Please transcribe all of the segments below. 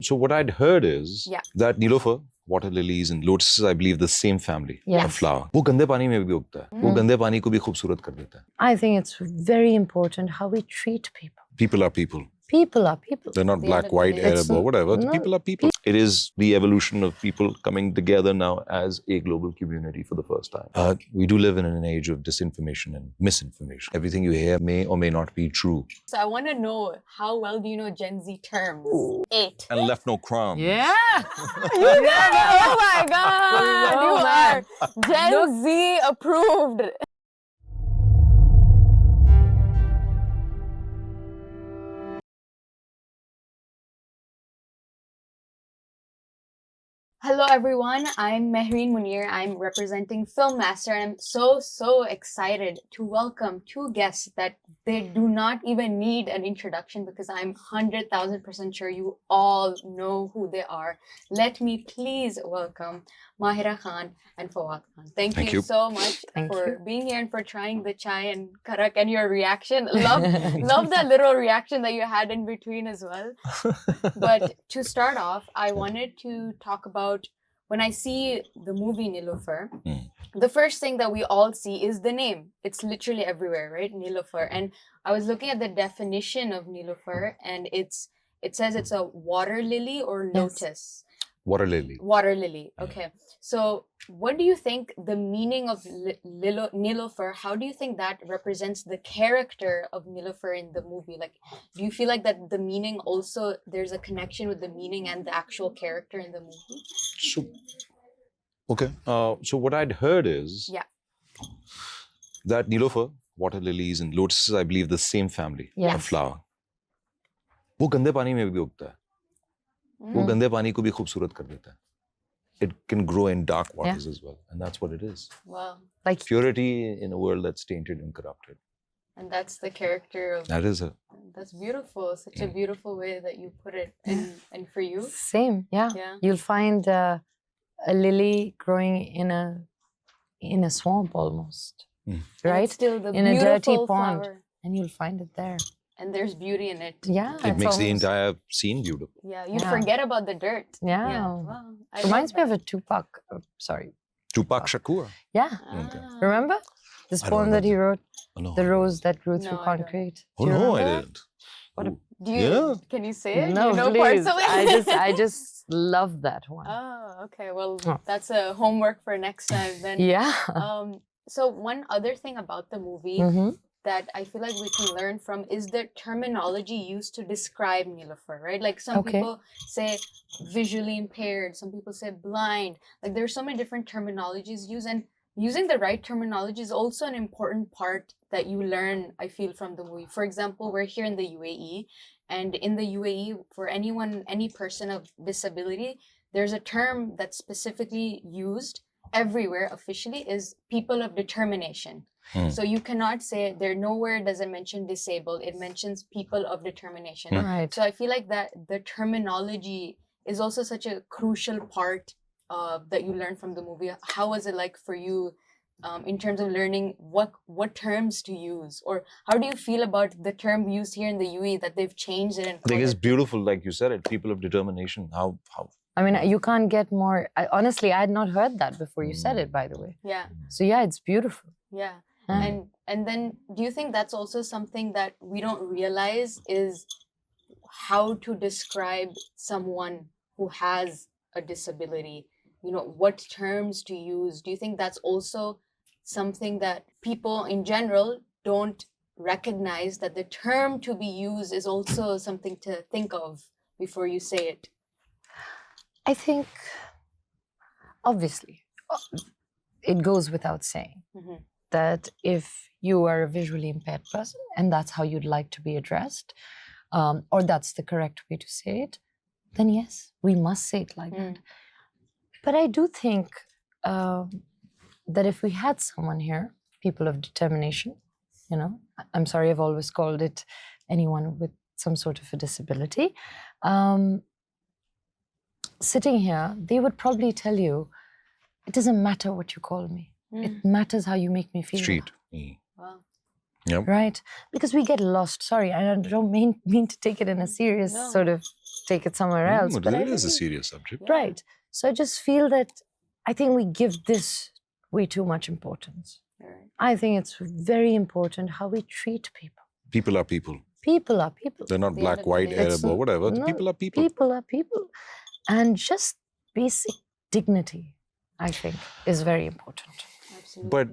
So what I'd heard is Yeah. that Nilofur, water lilies and lotuses, I believe, the same family Yes. of flower. वो गंदे पानी में भी उगता है. वो गंदे पानी को भी खूबसूरत कर देता है. I think it's very important how we treat people. People are people. People are people. They're not The black, end of the white, day. Arab or whatever. The no, people are people. It is the evolution of people coming together now as a global community for the first time. We do live in an age of disinformation and misinformation. Everything you hear may or may not be true. So I want to know, how well do you know Gen Z terms? 8. And left no crumbs. Yeah. Oh my God! Oh, You man. are Gen Z approved. Hello everyone, I'm Mahreen Munir. I'm representing FilmMaster and I'm so excited to welcome two guests that they do not even need an introduction because I'm 100,000% sure you all know who they are. Let me please welcome Mahira Khan and Fawad Khan. Thank you so much for being here and for trying the chai and Karak and your reaction. Love that little reaction that you had in between as well. But to start off, I wanted to talk about when I see the movie Nilofur, the first thing that we all see is the name. It's literally everywhere, right? Nilofur. And I was looking at the definition of Nilofur and it says it's a water lily or lotus. Water lily. Water lily. Okay. So what do you think the meaning of Nilofur, how do you think that represents the character of Nilofur in the movie? Like, do you feel like that the meaning also, there's a connection with the meaning and the actual character in the movie? So, okay. So what I'd heard is that Nilofur, water lilies and lotuses, I believe, the same family of flower. वो गंदे पानी में भी उगता है. वो गंदे पानी को भी खूबसूरत कर देता है. It can grow in dark waters as well, and that's what it is. Wow. Like Purity in a world that's tainted and corrupted. And that's the character of... That's beautiful. Such a beautiful way that you put it. And for you? Same, yeah. You'll find a lily growing in a swamp almost, right? It's still the in a dirty pond, flower. And you'll find it there. And there's beauty in it. Yeah, it makes the entire scene beautiful. Yeah, you forget about the dirt. Yeah. Wow. Reminds me of a Tupac. Tupac Shakur. Yeah. Okay. Remember this poem that he wrote? Oh, no. The rose that grew through concrete. Oh no, I didn't. Do you? Can you say it? No, you know please. Parts of it? I just love that one. Oh, okay. Well, that's a homework for next time then. Yeah. So one other thing about the movie that I feel like we can learn from is the terminology used to describe Nilofur, right? Like some people say visually impaired, some people say blind. Like there's so many different terminologies used, and using the right terminology is also an important part that you learn, I feel, from the movie. For example, we're here in the UAE, and in the UAE, for anyone, any person of disability, there's a term that's specifically used everywhere officially is people of determination. So you cannot say there, nowhere does it mention disabled, it mentions people of determination. Right. So I feel like that the terminology is also such a crucial part that you learn from the movie. How was it like for you in terms of learning what terms to use, or how do you feel about the term used here in the UAE that they've changed it? I think it's beautiful, like you said it, people of determination. How I mean, you can't get more. Honestly, I had not heard that before you said it, by the way. Yeah. So yeah, it's beautiful. Yeah. And then do you think that's also something that we don't realize is how to describe someone who has a disability? You know, what terms to use? Do you think that's also something that people in general don't recognize, that the term to be used is also something to think of before you say it? I think, obviously, it goes without saying that if you are a visually impaired person and that's how you'd like to be addressed, or that's the correct way to say it, then yes, we must say it like that. But I do think that if we had someone here, people of determination, you know, I'm sorry, I've always called it anyone with some sort of a disability, sitting here, they would probably tell you, it doesn't matter what you call me. It matters how you make me feel. Street. Wow. Yep. Right? Because we get lost. Sorry, I don't mean to take it in a serious sort of take it somewhere else. But it is a serious subject. Right. So I just feel that I think we give this way too much importance. Right. I think it's very important how we treat people. People are people. People are people. They're not The black, end of the white, day. Arab or whatever. No, People are people. People are people. And just basic dignity, I think, is very important. Absolutely. But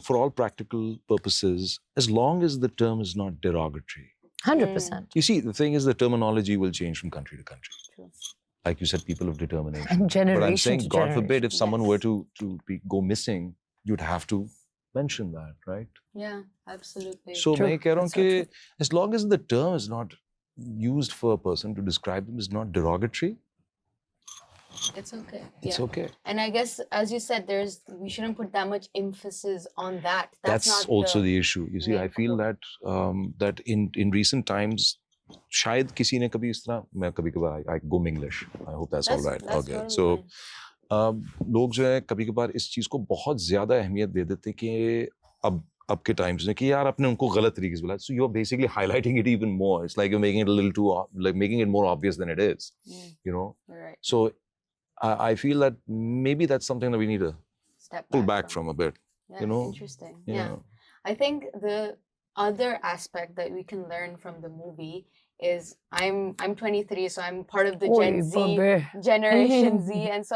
for all practical purposes, as long as the term is not derogatory. 100%. You see, the thing is the terminology will change from country to country. True. Like you said, people of determination. And generation But I'm saying, to God forbid, if generation. someone Yes. were to go missing, you'd have to mention that, right? Yeah, absolutely. So True. मैं कह रहा हूँ That's so कि as long as the term is not used for a person to describe them is not derogatory, It's okay. it's Yeah. okay. And I guess, as you said, we shouldn't put that much emphasis on that. That's not also the issue. You see, I main feel core. that in recent times, शायद किसी ने कभी इस तरह मैं कभी कभार I go English. I hope that's all right. That's Okay. totally So fine. लोग जो है कभी कभार इस चीज को बहुत ज्यादा अहमियत दे देते कि अब के टाइम्स में कि यार आपने उनको गलत तरीके से बोला. So you're basically highlighting it even more. It's like you're making it a little too like making it more obvious than it is. You know. You're right. So I feel that maybe that's something that we need to Step pull back from a bit. Yeah, you know, interesting. you Yeah. know. I think the other aspect that we can learn from the movie is I'm 23, so I'm part of the Gen Z generation Z, and so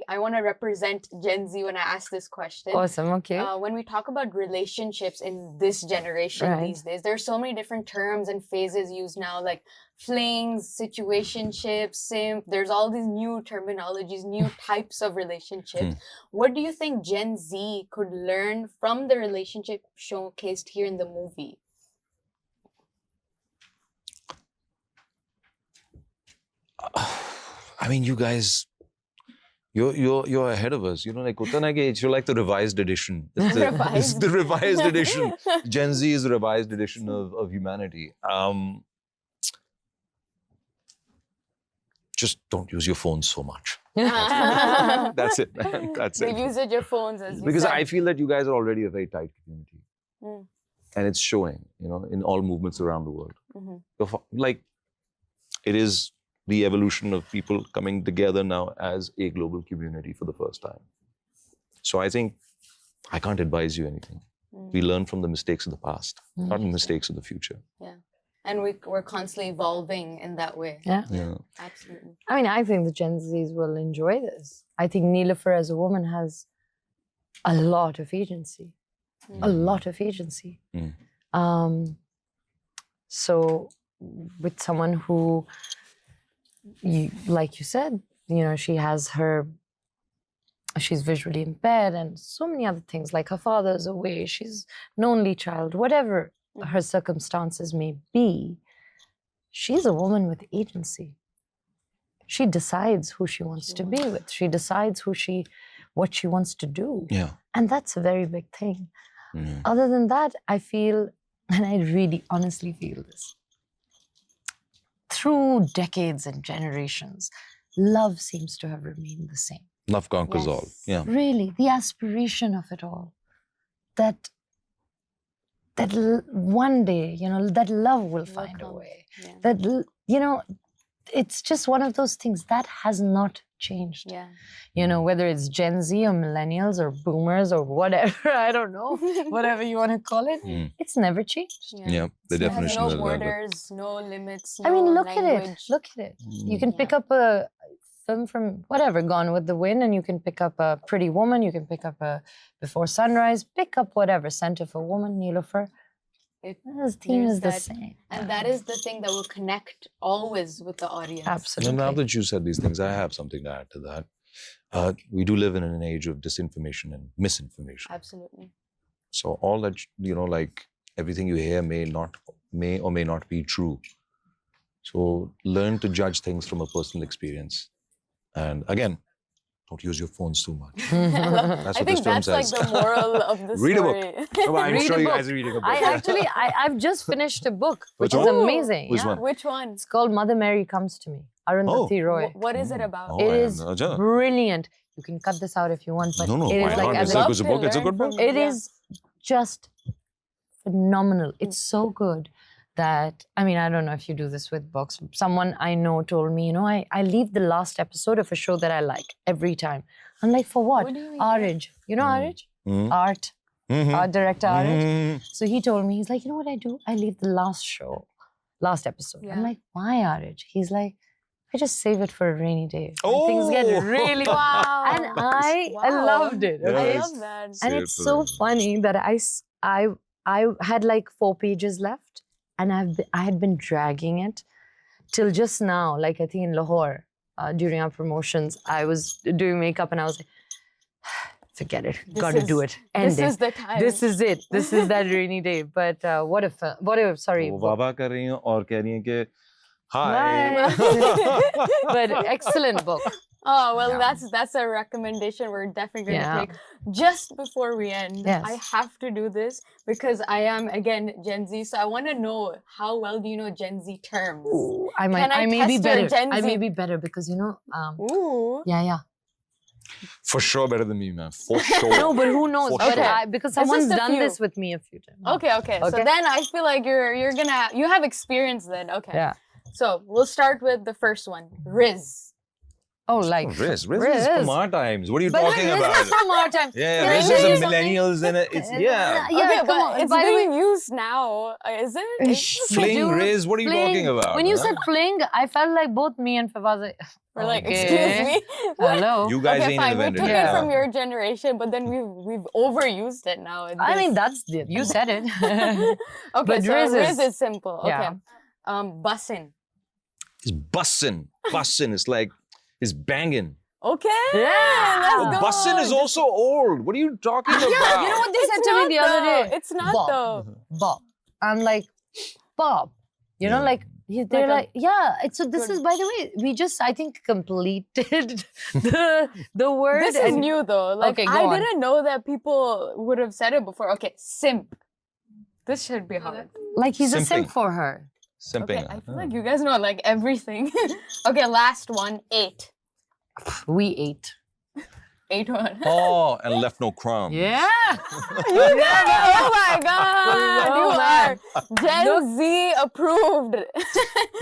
I want to represent Gen Z when I ask this question. Awesome, okay. When we talk about relationships in this generation Right. these days, there are so many different terms and phases used now, like flings, situationships, simp. There's all these new terminologies, new types of relationships. What do you think Gen Z could learn from the relationship showcased here in the movie? I mean, you guys, you're ahead of us. You know, like you're like the revised edition. It's the revised edition. Gen Z is the revised edition of humanity. Just don't use your phones so much. That's it, man. That's The it. usage of phones, as you Because said. I feel that you guys are already a very tight community. Mm. And it's showing, you know, in all movements around the world. Mhm. Like, it is the evolution of people coming together now as a global community for the first time. So I think I can't advise you anything. We learn from the mistakes of the past, not the mistakes of the future. Yeah. And we're constantly evolving in that way. Yeah. Yeah. Absolutely. I mean, I think the Gen Zs will enjoy this. I think Nilofur as a woman has a lot of agency. A lot of agency. So with someone who, like you said, you know, she's visually impaired and so many other things, like her father's away, she's an only child, whatever her circumstances may be, she's a woman with agency. She decides who she wants to be with. She decides what she wants to do. Yeah. And that's a very big thing. Other than that, I feel, and I really honestly feel this, through decades and generations, love seems to have remained the same. Love conquers all. Yeah. Really, the aspiration of it all. That one day, you know, that love will find a way. Yeah. That, you know, it's just one of those things that has not changed. Yeah. You know, whether it's Gen Z or millennials or boomers or whatever, I don't know, whatever you want to call it, it's never changed. Yeah. The It has definition no of love. borders, no limits. I mean, no look at it. language. Look at it. You can pick up a film from whatever, Gone with the Wind, and you can pick up a Pretty Woman, you can pick up a Before Sunrise, pick up whatever, Scent of a Woman, Nilofur. The theme is the same. And that is the thing that will connect always with the audience. Absolutely. And now that you said these things, I have something to add to that. We do live in an age of disinformation and misinformation. Absolutely. So all that, you know, like everything you hear may or may not be true. So learn to judge things from a personal experience. And again, don't use your phones too much. That's I what think this film that's like says. the moral of the Read a story. book. Oh, I'm Read sure a you book. guys are reading a book. I've just finished a book, which Which is one? amazing. Which yeah. one? Which one? It's called Mother Mary Comes to Me, Arundhati Roy. What is it about? Oh, It I is have no idea. brilliant. You can cut this out if you want, but No, it why is not? like It's a good book. It's a good book. It is just phenomenal. It's so good. that, I mean, I don't know if you do this with books. Someone I know told me, I leave the last episode of a show that I like every time. I'm like, for what? What do you mean? Arij. You know Arij? Art. Art director Arij. So he told me, he's like, you know what I do? I leave the last episode. I'm like, why Arij? He's like, I just save it for a rainy day. When things get really wow. And I loved it. I love that. And it's so funny that I had like 4 pages left, and I had been dragging it till just now. Like I think in Lahore, during our promotions, I was doing makeup and I was like, forget it, gotta do it. End this is the time. This is it. This is that rainy day. But what if, sorry. वाह कर रही हैं और कह रही हैं कि hi. But excellent book. Oh, well, that's a recommendation we're definitely going to take. Just before we end, I have to do this because I am, again, Gen Z. So I want to know, how well do you know Gen Z terms? Ooh, I may be better. I may be better because, yeah. For sure better than me, man. For sure. No, but who knows? For sure. Because someone's done this with me a few times. Okay. So then I feel like you have experience then. Okay. Yeah. So we'll start with the first one, Riz. Oh, like Riz is from our times. What are you talking Riz about? Is from our times. Yeah, Riz is a millennials and it's Okay, but it's being used now, is it? Fling, Riz, what are you talking about? When you said fling, I felt like both me and Fawad were like, excuse me? Hello? You guys ain't invented we took it from your generation, but then we've overused it now. I mean, you said it. Okay, but so Riz is simple. Okay. Bussin'. It's bussin'. Bussin'. It's like, it's banging. Okay. Yeah. Let's go. Bussin' is also old. What are you talking about? Yeah, you know what they said to me the other day? It's not though. Bob. I'm like, Bob. You know, like, they're like so this is, by the way, we just, I think, completed the word. This is new though. Like, I didn't know that people would have said it before. Okay, simp. This should be hard. Like, he's a simp for her. Simping. Okay, I feel like you guys know like everything. Okay, last one, 8. We ate. 8 one. Oh, and left no crumbs. Yeah. Oh my God. You are Gen Z approved.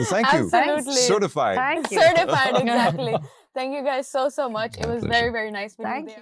Thank you. Absolutely. Certified. Thank you. Certified, exactly. Thank you guys so much. It was very, very nice meeting you.